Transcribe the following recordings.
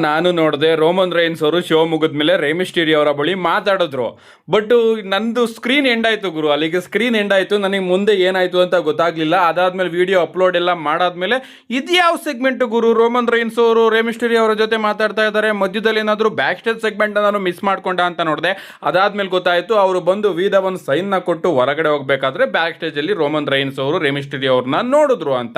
ನಾನು ನೋಡಿದೆ Roman Reigns ಅವರು ಶೋ ಮುಗಿದ್ಮೇಲೆ ರೇಮಿಸ್ಟೀರಿ ಅವರ ಬಳಿ ಮಾತಾಡಿದ್ರು. ಬಟ್ ನಂದು ಸ್ಕ್ರೀನ್ ಎಂಡ್ ಆಯ್ತು ಗುರು, ಅಲ್ಲಿಗೆ ಸ್ಕ್ರೀನ್ ಎಂಡ್ ಆಯ್ತು. ನನಗೆ ಮುಂದೆ ಏನಾಯ್ತು ಅಂತ ಗೊತ್ತಾಗ್ಲಿಲ್ಲ. ಅದಾದ್ಮೇಲೆ ವಿಡಿಯೋ ಅಪ್ಲೋಡ್ ಎಲ್ಲ ಮಾಡಾದ್ಮೇಲೆ ಇದ್ಯಾವ ಸೆಗ್ಮೆಂಟ್ ಗುರು, ರೋಮನ್ ರೈನ್ಸ್ ಅವರು ರೇಮಿಸ್ಟೀರಿ ಅವರ ಜೊತೆ ಮಾತಾಡ್ತಾ ಇದ್ದಾರೆ, ಮಧ್ಯದಲ್ಲಿ ಏನಾದ್ರು ಬ್ಯಾಕ್ ಸ್ಟೇಜ್ ಸೆಗ್ಮೆಂಟ್ ನಾನು ಮಿಸ್ ಮಾಡ್ಕೊಂಡ ಅಂತ ನೋಡಿದೆ. ಅದಾದ್ಮೇಲೆ ಗೊತ್ತಾಯ್ತು ಅವರು ಬಂದು ವಿದ ಒಂದು ಸೈನ್ ನ ಕೊಟ್ಟು ಹೊರಗಡೆ ಹೋಗ್ಬೇಕಾದ್ರೆ ಬ್ಯಾಕ್ ಸ್ಟೇಜ್ ಅಲ್ಲಿ ರೋಮನ್ ರೈನ್ಸ್ ಅವರು ರೇಮಿಸ್ಟೀರಿ ಅವ್ರನ್ನ ನೋಡಿದ್ರು ಅಂತ.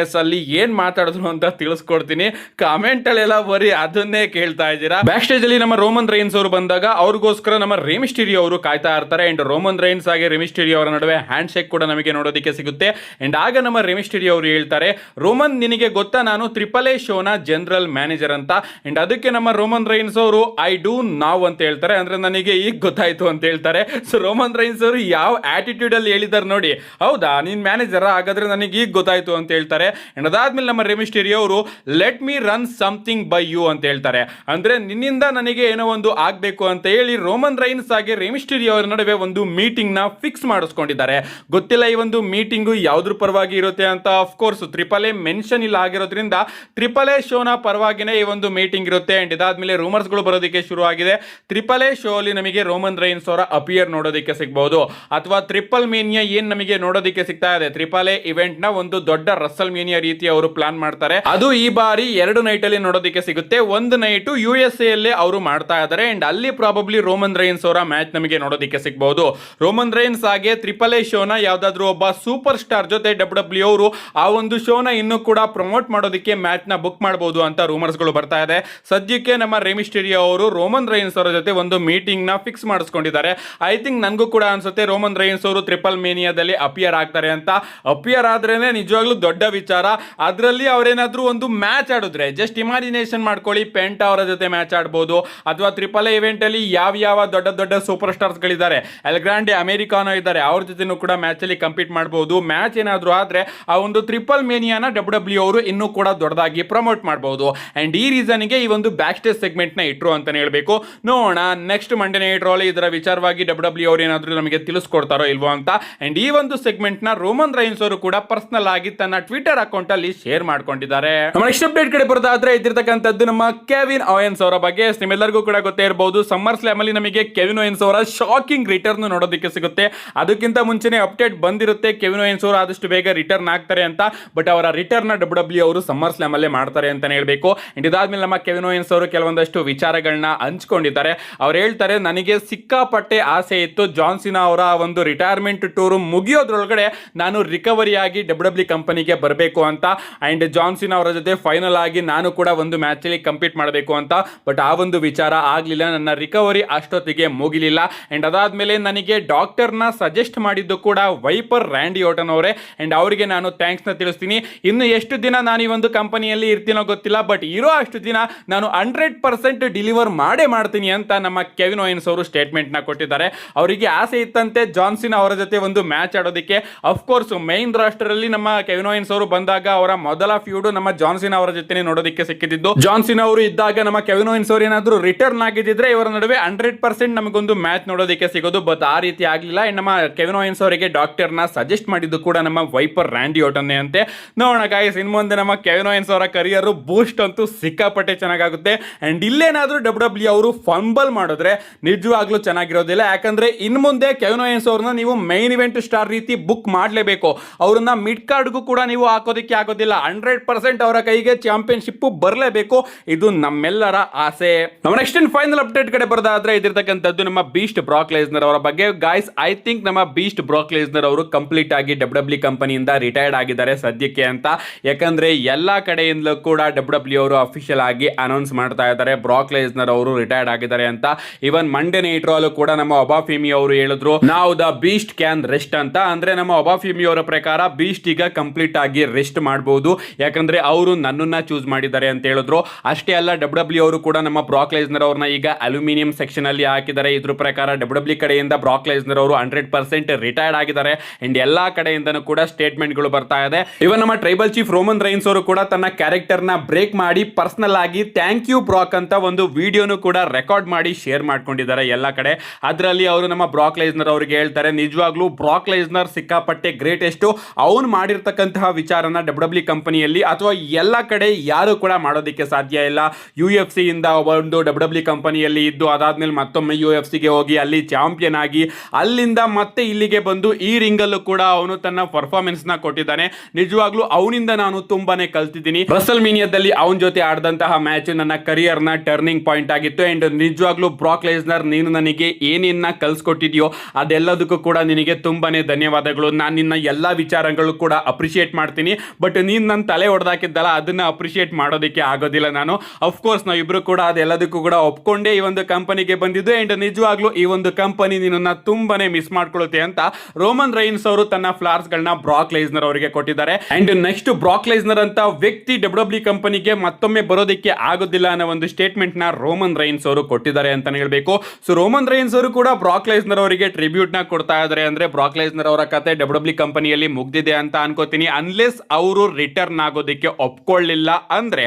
ಎಸ್, ಅಲ್ಲಿ ಏನ್ ಮಾತಾಡಿದ್ರು ಅಂತ ತಿಳಿಸ್ಕೊಡ್ತೀನಿ. ಕಾಮೆಂಟ್ ಅಲ್ಲೆಲ್ಲ ಬರೀ ಅದನ್ನೇ ಕೇಳ್ತಾ ಇದ್ದೀರಾ. ಬ್ಯಾಕ್ ಸ್ಟೇಜ್ ಅಲ್ಲಿ ನಮ್ಮ ರೋಮನ್ ರೈನ್ಸ್ ಅವರು ಬಂದಾಗ ಅವ್ರಿಗೋಸ್ಕರ ನಮ್ಮ ರೇಮಿಸ್ಟೀರಿ ಅವರು ಕಾಯ್ತಾ ಇರ್ತಾರೆ. ಅಂಡ್ ರೋಮನ್ ರೈನ್ಸ್ ಹಾಗೆ ರೇಮಿಸ್ಟೀರಿ ಅವರ ನಡುವೆ ಹ್ಯಾಂಡ್ ಶೇಕ್ ಕೂಡ ನಮಗೆ ನೋಡೋದಕ್ಕೆ ಸಿಗುತ್ತೆ. ಅಂಡ್ ಆಗ ನಮ್ಮ ರೇಮಿಸ್ಟೀರಿ ಅವರು ಹೇಳ್ತಾರೆ, ರೋಮನ್ ನಿನಗೆ ಗೊತ್ತಾ ನಾನು AAA ಶೋನ ಜನರಲ್ ಮ್ಯಾನೇಜರ್ ಅಂತ. ಅಂಡ್ ಅದಕ್ಕೆ ನಮ್ಮ ರೋಮನ್ ರೈನ್ಸ್ ಅವರು ಐ ಡೂ ನಾವ್ ಅಂತ ಹೇಳ್ತಾರೆ, ಅಂದ್ರೆ ನನಗೆ ಈಗ ಗೊತ್ತಾಯ್ತು ಅಂತ ಹೇಳ್ತಾರೆ. ಸೊ ರೋಮನ್ ರೈನ್ಸ್ ಅವರು ಯಾವ ಆಟಿಟ್ಯೂಡ್ ಅಲ್ಲಿ ಹೇಳಿದಾರೆ ನೋಡಿ, ಹೌದಾ ನೀನ್ ಮ್ಯಾನೇಜರ್, ಹಾಗಾದ್ರೆ ನನಗೆ ಈಗ ಗೊತ್ತಾಯ್ತು ಅಂತ ಹೇಳ್ತಾರೆ. ಅಂಡ್ ಅದಾದ್ಮೇಲೆ ನಮ್ಮ ರೇಮಿಸ್ಟೀರಿ ಅವರು let me run something by you ಅಂತ ಹೇಳ್ತಾರೆ, ಅಂದ್ರೆ ನಿನ್ನಿಂದ ನನಗೆ ಏನೋ ಒಂದು ಆಗ್ಬೇಕು ಅಂತ ಹೇಳಿ ರೋಮನ್ ರೈನ್ಸ್ ಹಾಗೆ ರೇಮಿಸ್ಟೀರಿ ಅವರ ನಡುವೆ ಒಂದು ಮೀಟಿಂಗ್ ನ ಫಿಕ್ಸ್ ಮಾಡಿಸ್ಕೊಂಡಿದ್ದಾರೆ. ಗೊತ್ತಿಲ್ಲ ಈ ಒಂದು ಮೀಟಿಂಗು ಯಾವ್ದ್ರ ಪರವಾಗಿ ಇರುತ್ತೆ ಅಂತ. ಅಫ್ಕೋರ್ಸ್ AAA ಮೆನ್ಷನ್ ಇಲ್ಲ ಆಗಿರೋದ್ರಿಂದ AAA ಶೋನ ಪರವಾಗಿನೇ ಈ ಒಂದು ಮೀಟಿಂಗ್ ಇರುತ್ತೆ. ಅಂಡ್ ಇದಾದ್ಮೇಲೆ ರೂಮರ್ಸ್ ಗಳು ಬರೋದಕ್ಕೆ ಶುರು ಆಗಿದೆ. AAA ಶೋ ಅಲ್ಲಿ ನಮಗೆ ರೋಮನ್ ರೈನ್ಸ್ ಅವರ ಅಪಿಯರ್ ನೋಡೋದಕ್ಕೆ ಸಿಗಬಹುದು, ಅಥವಾ ಟ್ರಿಪಲ್ ಮೇನಿಯಾ ಏನ್ ನಮಗೆ ನೋಡೋದಕ್ಕೆ ಸಿಗ್ತಾ ಇದೆ AAA ಇವೆಂಟ್ ನ ಒಂದು ದೊಡ್ಡ ರಸಲ್ ಮೇನಿಯಾ ರೀತಿ ಅವರು ಪ್ಲಾನ್ ಮಾಡ್ತಾರೆ. ಅದು ಈ ಬಾರಿ 2 ನೈಟ್ ಅಲ್ಲಿ ನೋಡೋದಕ್ಕೆ ಸಿಗುತ್ತೆ. ಒಂದು ನೈಟ್ USA ಅಲ್ಲಿ ಅವರು ಮಾಡ್ತಾ ಇದ್ದಾರೆ. ಅಂಡ್ ಅಲ್ಲಿ ಪ್ರಾಬಬ್ಲಿ ರೋಮನ್ ರೈನ್ಸ್ ಅವರ ಮ್ಯಾಚ್ ನಮಗೆ ನೋಡೋದಕ್ಕೆ ಸಿಗಬಹುದು. ರೋಮನ್ ರೈನ್ಸ್ ಹಾಗೆ AAA ಶೋನ ಯಾವ್ದಾದ್ರು ಒಬ್ಬ ಸೂಪರ್ ಸ್ಟಾರ್ ಜೊತೆ WWE ಅವರು ಆ ಒಂದು ಶೋನ ಇನ್ನೂ ಕೂಡ ಪ್ರಮೋಟ್ ಮಾಡೋದಕ್ಕೆ ಮ್ಯಾಚ್ ನ ಬುಕ್ ಮಾಡಬಹುದು ಅಂತ ರೂಮರ್ಸ್ ಗಳು ಬರ್ತಾ ಇದೆ. ಸದ್ಯಕ್ಕೆ ನಮ್ಮ ರೇಮಿಸ್ಟೀರಿ ಅವರು ರೋಮನ್ ರೈನ್ಸ್ ಅವರ ಜೊತೆ ಒಂದು ಮೀಟಿಂಗ್ ನ ಫಿಕ್ಸ್ ಮಾಡಿಸ್ಕೊಂಡಿದ್ದಾರೆ. ಐ ಥಿಂಕ್ ನನಗೂ ಕೂಡ ಅನ್ಸುತ್ತೆ ರೋಮನ್ ರೈನ್ಸ್ ಅವರು ಟ್ರಿಪಲ್ ಮೇನಿಯಾದಲ್ಲಿ ಅಪಿಯರ್ ಆಗ್ತಾರೆ ಅಂತ. ಅಪಿಯರ್ ಆದ್ರೇನೆ ನಿಜವಾಗ್ಲೂ ದೊಡ್ಡ ವಿಚಾರ. ಅದರಲ್ಲಿ ಅವರೇನಾದ್ರೂ ಒಂದು ಮ್ಯಾಚ್ ಆಡಿದ್ರೆ ಜಸ್ಟ್ ಇಮ್ಯಾಜಿನೇಷನ್ ಮಾಡ್ಕೊಳ್ಳಿ, ಪೆಂಟಾ ಅವರ ಜೊತೆ ಮ್ಯಾಚ್ ಆಡಬಹುದು, ಅಥವಾ AAA ಇವೆಂಟ್ ಅಲ್ಲಿ ಯಾವ ದೊಡ್ಡ ಸೂಪರ್ ಸ್ಟಾರ್ಸ್ ಗಳಿದ್ದಾರೆ, ಎಲ್ಗ್ರಾಂಡೆ ಅಮೆರಿಕಾನೋ ಇದ್ದಾರೆ, ಅವ್ರ ಜೊತೆನೂ ಕೂಡ ಮ್ಯಾಚ್ ಅಲ್ಲಿ ಕಂಪೀಟ್ ಮಾಡಬಹುದು. ಮ್ಯಾಚ್ ಏನಾದ್ರೂ ಆದ್ರೆ ಆ ಒಂದು ಟ್ರಿಪಲ್ ಮೇನಿಯಾನ WWE ಅವರು ಇನ್ನೂ ಕೂಡ ದೊಡ್ಡದಾಗಿ ಪ್ರಮೋಟ್ ಮಾಡಬಹುದು. ಅಂಡ್ ಈ ರೀಸನ್ ಗೆ ಈ ಒಂದು ಬ್ಯಾಕ್ ಸ್ಟೇಜ್ ಸೆಗ್ಮೆಂಟ್ ನ ಇಟ್ರು ಅಂತಾನೆ ಹೇಳ್ಬೇಕು. ನೋಡೋಣ ನೆಕ್ಸ್ಟ್ ಮಂಡೇ ನೈಟ್ ರಾ ಅಲ್ಲಿ ಇದರ ವಿಚಾರವಾಗಿ WWE ಅವರು ಏನಾದ್ರೂ ನಮಗೆ ತಿಳಿಸ್ಕೊಡ್ತಾರೋ ಇಲ್ವೋ ಅಂತ. ಅಂಡ್ ಈ ಒಂದು ಸೆಗ್ಮೆಂಟ್ ನ ರೋಮನ್ ರೈನ್ಸ್ ಅವರು ಕೂಡ ಪರ್ಸನಲ್ ಆಗಿ ತನ್ನ ಟ್ವಿಟರ್ ಅಕೌಂಟ್ ಅಲ್ಲಿ ಶೇರ್ ಮಾಡ್ಕೊಂಡಿದ್ದಾರೆ. ನಮ್ಮ ನೆಕ್ಸ್ಟ್ ಅಪ್ಡೇಟ್ ಕಡೆ ಬರೋದಾದ್ರೆ ಇದ್ದಿರ್ತಕ್ಕಂಥದ್ದು ನಮ್ಮ ಕೆವಿನ್ ಓಯನ್ಸ್ ಅವರ ಬಗ್ಗೆ. ನಿಮ್ಮೆಲ್ಲರಿಗೂ ಕೂಡ ಗೊತ್ತೇ ಇರಬಹುದು, ಸಮ್ಮರ್ ಸ್ಲಾಮ್ ಅಲ್ಲಿ ನಮಗೆ ಕೆವಿನ್ ಓಯನ್ಸ್ ಅವರ ಶಾಕಿಂಗ್ ರಿಟರ್ನ್ ನೋಡೋದಕ್ಕೆ ಸಿಗುತ್ತೆ. ಅದಕ್ಕಿಂತ ಮುಂಚೆನೆ ಅಪ್ಡೇಟ್ ಬಂದಿರುತ್ತೆ ಕೆವಿನ್ ಓಯನ್ಸ್ ಅವರು ಆದಷ್ಟು ಬೇಗ ರಿಟರ್ನ್ ಆಗ್ತಾರೆ ಅಂತ. ಬಟ್ ಅವರ ರಿಟರ್ನ್ WWE ಅವರು ಸಮ್ಮರ್ ಸ್ಲಾಮ್ ಅಲ್ಲೇ ಮಾಡ್ತಾರೆ ಅಂತಾನೆ ಹೇಳ್ಬೇಕು. ಅಂಡ್ ಇದಾದ್ಮೇಲೆ ನಮ್ಮ ಕೆವಿನ್ ಓಯನ್ಸ್ ಅವರು ಕೆಲವೊಂದಷ್ಟು ವಿಚಾರಗಳನ್ನ ಹಂಚ್ಕೊಂಡಿದ್ದಾರೆ. ಅವ್ರು ಹೇಳ್ತಾರೆ, ನನಗೆ ಸಿಕ್ಕಾಪಟ್ಟೆ ಆಸೆ ಇತ್ತು ಜಾನ್ ಸಿನಾ ಅವರ ಒಂದು ರಿಟೈರ್ಮೆಂಟ್ ಟೂರ್ ಮುಗಿಯೋದ್ರೊಳಗಡೆ ನಾನು ರಿಕವರಿ ಆಗಿ WWE ಕಂಪನಿಗೆ ಬರಬೇಕು ಅಂತ. ಅಂಡ್ ಜಾನ್ ಸಿನಾ ಅವರ ಜೊತೆ ಫೈನಲ್ ಆಗಿ ನಾನು ಕೂಡ ಒಂದು ಮ್ಯಾಚ್ ಅಲ್ಲಿ ಕಂಪೀಟ್ ಮಾಡಬೇಕು ಅಂತ. ಬಟ್ ಆ ಒಂದು ವಿಚಾರ ಆಗ್ಲಿಲ್ಲ, ನನ್ನ ರಿಕವರಿ ಅಷ್ಟೊತ್ತಿಗೆ ಮುಗಿಲಿಲ್ಲ. ಅಂಡ್ ಅದಾದ್ಮೇಲೆ ನನಗೆ ಡಾಕ್ಟರ್ನ ಸಜೆಸ್ಟ್ ಮಾಡಿದ್ದು ಕೂಡ ವೈಪರ್ ರ್ಯಾಂಡಿ ಓಟನ್ ಅವರೇ. ಅಂಡ್ ಅವರಿಗೆ ನಾನು ಥ್ಯಾಂಕ್ಸ್ ನ ತಿಳಿಸ್ತೀನಿ. ಇನ್ನು ಎಷ್ಟು ದಿನ ನಾನು ಈ ಒಂದು ಕಂಪನಿಯಲ್ಲಿ ಇರ್ತೀನೋ ಗೊತ್ತಿಲ್ಲ, ಬಟ್ ಇರೋ ಅಷ್ಟು ದಿನ ನಾನು 100% ಡಿಲಿವರ್ ಮಾಡೇ ಮಾಡ್ತೀನಿ ಅಂತ ನಮ್ಮ ಕೆವಿನ್ ಓಯನ್ಸ್ ಅವರು ಸ್ಟೇಟ್ಮೆಂಟ್ ನ ಕೊಟ್ಟಿದ್ದಾರೆ. ಅವರಿಗೆ ಆಸೆ ಇತ್ತಂತೆ ಜಾನ್ ಸಿನಾ ಅವರ ಜೊತೆ ಒಂದು ಮ್ಯಾಚ್ ಆಡೋದಕ್ಕೆ. ಅಫ್ಕೋರ್ಸ್ ಮೈನ್ ರಾಸ್ಟರ್ ಅಲ್ಲಿ ನಮ್ಮ ಕೆವಿನ್ ಓಯನ್ಸ್ ಅವರು ಬಂದಾಗ ಅವರ ಮೊದಲ ಫ್ಯೂಡ್ ನಮ್ಮ ಜಾನ್ ಸಿನಾ ಅವರ ಜೊತೆ ನೋಡೋದಕ್ಕೆ ಸಿಕ್ಕಿದ್ದು. ಜಾನ್ ಸಿನಾ ಅವರು ಇದ್ದಾಗ ನಮ್ಮ ಕೆವಿನ್ ಓಯನ್ಸ್ ಅವರು ಏನಾದ್ರು ರಿಟರ್ನ್ ಆಗಿದ್ದಿದ್ರೆ ಇವರ ನಡುವೆ 100% ನಮಗೊಂದು ಮ್ಯಾಚ್ ನೋಡೋದಕ್ಕೆ ಸಿಗೋದು. ಬಟ್ ಆ ರೀತಿ ಆಗಲಿಲ್ಲ. ನಮ್ಮ ಕೆವಿನ್ ಓಯನ್ಸ್ ಅವರಿಗೆ ಡಾಕ್ಟರ್ನ ಸಜೆಸ್ಟ್ ಮಾಡಿದ್ದು ಕೂಡ ನಮ್ಮ ವೈಪರ್ ರ್ಯಾಂಡಿ ಓಟನ್ನೇ ಅಂತೆ. ನೋಡೋಣ ಗಾಯ್ಸ್, ಇನ್ ಮುಂದೆ ನಮ್ಮ ಕೆವಿನ್ ಓಯನ್ಸ್ ಅವರ ಕರಿಯರ್ ಬೂಸ್ಟ್ ಅಂತೂ ಸಿಕ್ಕಾಪಟ್ಟೆ ಚೆನ್ನಾಗುತ್ತೆ. ಅಂಡ್ ಇಲ್ಲೇನಾದ್ರೂ WWE ಅವರು ಫಂಬಲ್ ಮಾಡಿದ್ರೆ ನಿಜವಾಗ್ಲೂ ಚೆನ್ನಾಗಿರೋದಿಲ್ಲ. ಯಾಕಂದ್ರೆ ಇನ್ ಮುಂದೆ ಕೆವಿನ್ ಓಯನ್ಸ್ ಅವ್ರನ್ನ ನೀವು ಮೈನ್ ಇವೆಂಟ್ ಸ್ಟಾರ್ ರೀತಿ ಬುಕ್ ಮಾಡಲೇಬೇಕು. ಅವ್ರನ್ನ ಮಿಡ್ ಕಾರ್ಡ್ಗೂ ಕೂಡ ನೀವು ಹಾಕೋದಕ್ಕೆ ಆಗೋದಿಲ್ಲ. 100% ಅವರ ಕೈಗೆ ಚಾಂಪಿಯನ್ಶಿಪ್ ಬರಲೇಬೇಕು. ಇದು ನಮ್ಮೆಲ್ಲರ ಆಸೆ. ನಮ್ಮ ನೆಕ್ಸ್ಟ್ ಫೈನಲ್ ಅಪ್ಡೇಟ್ ಕಡೆ ಬರೋದಾದ್ರೆ ಇದಿರ್ತಕ್ಕಂಥದ್ದು ನಮ್ಮ ಬೀಸ್ಟ್ ಬ್ರಾಕ್ ಲೆಸ್ನರ್ ಅವರ ಬಗ್ಗೆ. ಗಾಯ್ಸ್, ಐ ಥಿಂಕ್ ನಮ್ಮ ಬೀಸ್ಟ್ ಬ್ರಾಕ್ ಲೆಸ್ನರ್ ಅವರು ಕಂಪ್ಲೀಟ್ ಆಗಿ WWE ಕಂಪನಿಯಿಂದ ರಿಟೈರ್ಡ್ ಆಗಿದ್ದಾರೆ ಸದ್ಯಕ್ಕೆ ಅಂತ. ಯಾಕಂದ್ರೆ ಎಲ್ಲಾ ಕಡೆಯಿಂದಲೂ ಕೂಡ WWE ಅವರು ಅಫಿಷಿಯಲ್ ಆಗಿ ಅನೌನ್ಸ್ ಮಾಡ್ತಾ ಇದ್ದಾರೆ ಬ್ರಾಕ್ ಲೆಸ್ನರ್ ಅವರು ರಿಟೈರ್ಡ್ ಆಗಿದ್ದಾರೆ ಅಂತ. ಇವನ್ ಮಂಡೇ ನೈಟ್ ರಾ ಅಲ್ಲೂ ಕೂಡ ನಮ್ಮ ಒಬಾಫೆಮಿ ಅವರು ಹೇಳಿದ್ರು, ನಾವು ದ ಬೀಸ್ಟ್ ಕ್ಯಾನ್ ರೆಸ್ಟ್ ಅಂತ. ಅಂದ್ರೆ ನಮ್ಮ ಒಬಾಫೆಮಿ ಅವರ ಪ್ರಕಾರ ಬೀಸ್ಟ್ ಈಗ ಕಂಪ್ಲೀಟ್ ಆಗಿ ರೆಸ್ಟ್ ಮಾಡಬಹುದು, ಯಾಕಂದ್ರೆ ಅವರು ನನ್ನನ್ನ ಚೂಸ್ ಮಾಡಿದ್ದಾರೆ ಅಂತ ಹೇಳಿದ್ರು. ಅಷ್ಟೇ ಅಲ್ಲ, WWE ಅವರು ಕೂಡ ನಮ್ಮ ಬ್ರಾಕ್ ಲೆಸ್ನರ್ ಅವ್ರನ್ನ ಈಗ ಅಲ್ಯೂಮಿನಿಯಂ ಸೆಕ್ಷನ್ ಅಲ್ಲಿ ಹಾಕಿದ್ದಾರೆ. ಇದ್ರ ಪ್ರಕಾರ WWE ಕಡೆಯಿಂದ ಬ್ರಾಕ್ ಲೆಸ್ನರ್ ಅವರು 100% ರಿಟೈರ್ಡ್ ಆಗಿದ್ದಾರೆ. ಅಂಡ್ ಎಲ್ಲಾ ಕಡೆಯಿಂದನೂ ಕೂಡ ಸ್ಟೇಟ್ಮೆಂಟ್ ಗಳು ಬರ್ತಾ ಇದೆ. ಇವನ್ ನಮ್ಮ ಟ್ರೈಬಲ್ ಚೀಫ್ ರೋಮನ್ ರೈನ್ಸ್ ಅವರು ಕೂಡ ತನ್ನ ಕ್ಯಾರೆಕ್ಟರ್ ನ ಬ್ರೇಕ್ ಮಾಡಿ ಪರ್ಸನಲ್ ಆಗಿ ಥ್ಯಾಂಕ್ ಯು ಬ್ರಾಕ್ ಅಂತ ಒಂದು ವಿಡಿಯೋನು ಕೂಡ ರೆಕಾರ್ಡ್ ಮಾಡಿ ಶೇರ್ ಮಾಡ್ಕೊಂಡಿದ್ದಾರೆ ಎಲ್ಲ ಕಡೆ. ಅದರಲ್ಲಿ ಅವರು ನಮ್ಮ ಬ್ರಾಕ್ ಲೆಸ್ನರ್ ಅವರಿಗೆ ಹೇಳ್ತಾರೆ, ನಿಜವಾಗ್ಲೂ ಬ್ರಾಕ್ ಲೆಸ್ನರ್ ಸಿಕ್ಕಾಪಟ್ಟೆ ಗ್ರೇಟೆಸ್ಟ್. ಅವನು ಮಾಡಿರ್ತಕ್ಕಂತಹ ವಿಚಾರನ WWE ಕಂಪನಿಯಲ್ಲಿ ಅಥವಾ ಎಲ್ಲ ಕಡೆ ಯಾರು ಕೂಡ ಮಾಡೋದಕ್ಕೆ ಸಾಧ್ಯ ಇಲ್ಲ. UFC ಇಂದ ಒಂದು WWE ಕಂಪನಿಯಲ್ಲಿ ಇದ್ದು ಅದಾದ್ಮೇಲೆ ಮತ್ತೊಮ್ಮೆ UFC ಗೆ ಹೋಗಿ ಅಲ್ಲಿ ಚಾಂಪಿಯನ್ ಆಗಿ ಅಲ್ಲಿಂದ ಮತ್ತೆ ಇಲ್ಲಿಗೆ ಬಂದು ಈ ರಿಂಗಲ್ಲೂ ಕೂಡ ಅವನು ತನ್ನ ಪರ್ಫಾರ್ಮೆನ್ಸ್ ನ ಕೊಟ್ಟಿದ್ದಾನೆ. ನಿಜವಾಗ್ಲೂ ಅವನಿಂದ ನಾನು ತುಂಬಾನೇ ಕಲ್ತಿದ್ದೀನಿ. ರಸಲ್ ಮೀನಿಯಾದಲ್ಲಿ ಅವನ ಜೊತೆ ಆಡಿದಂತಹ ಮ್ಯಾಚ್ ನನ್ನ ಕರಿಯರ್ ನ ಟರ್ನಿಂಗ್ ಪಾಯಿಂಟ್ ಆಗಿತ್ತು. ಅಂಡ್ ನಿಜವಾಗ್ಲೂ ಬ್ರಾಕ್ ಲೆಸ್ನರ್, ನೀನು ನನಗೆ ಏನೇನ ಕಲ್ಸ್ಕೊಟ್ಟಿದ್ಯೋ ಅದೆಲ್ಲದಕ್ಕೂ ಕೂಡ ನಿನಗೆ ತುಂಬಾನೇ ಧನ್ಯವಾದಗಳು. ನಾನು ನಿನ್ನ ಎಲ್ಲಾ ವಿಚಾರಗಳು ಕೂಡ ಅಪ್ರಿಶಿಯೇಟ್ ಮಾಡ್ತೀನಿ. ಬಟ್ ನೀನು ನನ್ನ ತಲೆ ಹೊಡೆದಾಕಿದ್ದಲ್ಲ, ಅದನ್ನ ಅಪ್ರಿಶಿಯೇಟ್ ಮಾಡೋದಕ್ಕೆ ಆಗೋದಿಲ್ಲ ನಾನು. ಅಫ್ಕೋರ್ಸ್ ನಾವಿಬ್ರು ಕೂಡ ಅದೆಲ್ಲದಕ್ಕೂ ಕೂಡ ಒಪ್ಕೊಂಡೇ ಈ ಒಂದು ಕಂಪನಿಗೆ ಬಂದಿದ್ದು. ಅಂಡ್ ನಿಜವಾಗ್ಲೂ ಈ ಒಂದು ಕಂಪನಿ ನಿನ್ನ ತುಂಬಾನೇ ಮಿಸ್ ಮಾಡ್ಕೊಳ್ಳುತ್ತೆ ಅಂತ ರೋಮನ್ ರೈನ್ಸ್ ಅವರು ತನ್ನ ಫ್ಲಾರ್ಸ್ ಗಳನ್ನ ಬ್ರಾಕ್ ಲೆಸ್ನರ್ ಅವರಿಗೆ ಕೊಟ್ಟಿದ್ದಾರೆ. ಅಂಡ್ ನೆಕ್ಸ್ಟ್ ಬ್ರಾಕ್ ಲೆಸ್ನರ್ ಅಂತ ವ್ಯಕ್ತಿ WWE ಕಂಪನಿಗೆ ಮತ್ತೊಮ್ಮೆ ಬರೋದಕ್ಕೆ ಆಗೋದಿಲ್ಲ ಅನ್ನೋ ಒಂದು ಸ್ಟೇಟ್ಮೆಂಟ್ ನ ರೋಮನ್ ರೈನ್ಸ್ ಅವರು ಕೊಟ್ಟಿದ್ದಾರೆ ಅಂತ ಹೇಳಬೇಕು. ಸೊ ರೋಮನ್ ರೈನ್ಸ್ ಅವರು ಕೂಡ ಬ್ರಾಕ್ ಲೆಸ್ನರ್ ಅವರಿಗೆ ಟ್ರಿಬ್ಯೂಟ್ ನ ಕೊಡ್ತಾ ಇದ್ದಾರೆ. ಅಂದ್ರೆ ಬ್ರಾಕ್ ಲೆಸ್ನರ್ ಅವರ ಕತೆ WWE ಕಂಪನಿಯಲ್ಲಿ ಮುಗ್ದಿದೆ ಅಂತ ಅನ್ಕೋತೀನಿ. ಅನ್ಲೆಸ್ ಅವರು ರಿಟರ್ನ್ ಆಗೋದಕ್ಕೆ ಒಪ್ಕೊಳ್ಳಿಲ್ಲ ಅಂದ್ರೆ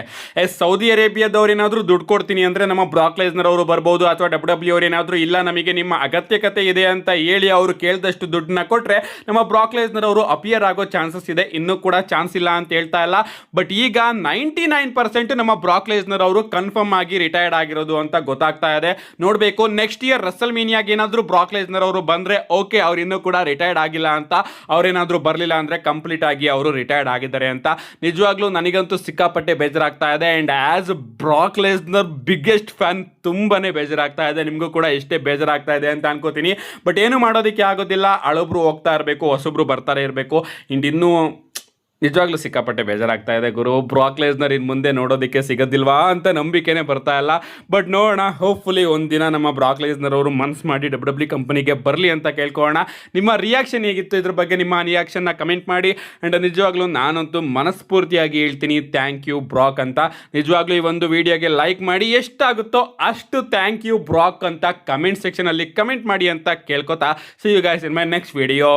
ಸೌದಿ ಅರೇಬಿಯಾದವ್ರು ಏನಾದ್ರು ದುಡ್ಡು ಕೊಡ್ತೀನಿ ಅಂದ್ರೆ ನಮ್ಮ ಬ್ರಾಕ್ ಲೆಸ್ನರ್ ಅವರು ಬರ್ಬೋದು, ಅಥವಾ WWE ಅವ್ರು ಏನಾದ್ರು ಇಲ್ಲ ನಮಗೆ ನಿಮ್ಮ ಅಗತ್ಯಕತೆ ಇದೆ ಅಂತ ಹೇಳಿ ಅವರು ಕೇಳಿದಷ್ಟು ದುಡ್ಡನ್ನ ಕೊಟ್ರೆ ನಮ್ಮ ಬ್ರಾಕ್ ಲೆಸ್ನರ್ ಅವರು ಅಪಿಯರ್ ಆಗೋ ಚಾನ್ಸಸ್ ಇದೆ. ಇನ್ನೂ ಕೂಡ ಚಾನ್ಸ್ ಇಲ್ಲ ಅಂತ ಹೇಳ್ತಾ ಇಲ್ಲ. ಬಟ್ ಈಗ 99% ನಮ್ಮ ಬ್ರಾಕ್ ಲೆಸ್ನರ್ ಅವರು ಕನ್ಫರ್ಮ್ ಆಗಿ ರಿಟೈರ್ಡ್ ಆಗಿರೋದು ಅಂತ ಗೊತ್ತಾಗ್ತಾ ಇದೆ. ನೋಡ್ಬೇಕು ನೆಕ್ಸ್ಟ್ ಇಯರ್ ರಸಲ್ ಮೀನಿಯಾಗ ಏನಾದ್ರು ಬ್ರಾಕ್ ಲೆಸ್ನರ್ ಅವರು ಬಂದ್ರೆ ಓಕೆ, ಅವ್ರು ಇನ್ನೂ ಕೂಡ ರಿಟೈರ್ಡ್ ಆಗಿಲ್ಲ ಅಂತ. ಅವ್ರೇನಾದ್ರು ಬರಲಿಲ್ಲ ಅಂದ್ರೆ ಕಂಪ್ಲೀಟ್ ಆಗಿ ಅವರು ರಿಟೈರ್ಡ್ ಆಗಿದ್ದಾರೆ ಅಂತ. ನಿಜವಾಗ್ಲೂ ನನಗಂತೂ ಸಿಕ್ಕಾಪಟ್ಟೆ ಬೇಜಾರಾಗ್ತಾ ಇದೆ. And as Brock Lesnar biggest fan ತುಂಬಾನೇ ಬೇಜಾರಾಗ್ತಾ ಇದೆ. ನಿಮಗೂ ಕೂಡ ಎಷ್ಟೇ ಬೇಜಾರಾಗ್ತಾ ಇದೆ ಅಂತ ಅನ್ಕೋತೀನಿ. ಬಟ್ ಏನು ಮಾಡೋದಕ್ಕೆ ಆಗೋದಿಲ್ಲ. ಹಳಬ್ರು ಹೋಗ್ತಾ ಇರಬೇಕು, ಹೊಸಬ್ರು ಬರ್ತಾರೆ ಇರಬೇಕು. ಇನ್ನೂ ನಿಜವಾಗ್ಲೂ ಸಿಕ್ಕಾಪಟ್ಟೆ ಬೇಜಾರಾಗ್ತಾ ಇದೆ ಗುರು. ಬ್ರಾಕ್ ಲೆಸ್ನರ್ ಇನ್ನು ಮುಂದೆ ನೋಡೋದಕ್ಕೆ ಸಿಗೋದಿಲ್ವಾ ಅಂತ ನಂಬಿಕೆನೇ ಬರ್ತಾ ಇಲ್ಲ. ಬಟ್ ನೋಡೋಣ, ಹೋಪ್ಫುಲಿ ಒಂದಿನ ನಮ್ಮ ಬ್ರಾಕ್ ಲೆಸ್ನರ್ ಅವರು ಮನ್ಸು ಮಾಡಿ WWE ಕಂಪನಿಗೆ ಬರಲಿ ಅಂತ ಕೇಳ್ಕೊಳ್ಳೋಣ. ನಿಮ್ಮ ರಿಯಾಕ್ಷನ್ ಹೇಗಿತ್ತು ಇದ್ರ ಬಗ್ಗೆ? ನಿಮ್ಮ ರಿಯಾಕ್ಷನ್ನ ಕಮೆಂಟ್ ಮಾಡಿ. ಆ್ಯಂಡ್ ನಿಜವಾಗ್ಲೂ ನಾನಂತೂ ಮನಸ್ಫೂರ್ತಿಯಾಗಿ ಹೇಳ್ತೀನಿ ಥ್ಯಾಂಕ್ ಯು ಬ್ರಾಕ್ ಅಂತ. ನಿಜವಾಗ್ಲೂ ಈ ಒಂದು ವಿಡಿಯೋಗೆ ಲೈಕ್ ಮಾಡಿ, ಎಷ್ಟಾಗುತ್ತೋ ಅಷ್ಟು ಥ್ಯಾಂಕ್ ಯು ಬ್ರಾಕ್ ಅಂತ ಕಮೆಂಟ್ ಸೆಕ್ಷನಲ್ಲಿ ಕಮೆಂಟ್ ಮಾಡಿ ಅಂತ ಕೇಳ್ಕೊತಾ see you guys in my next video.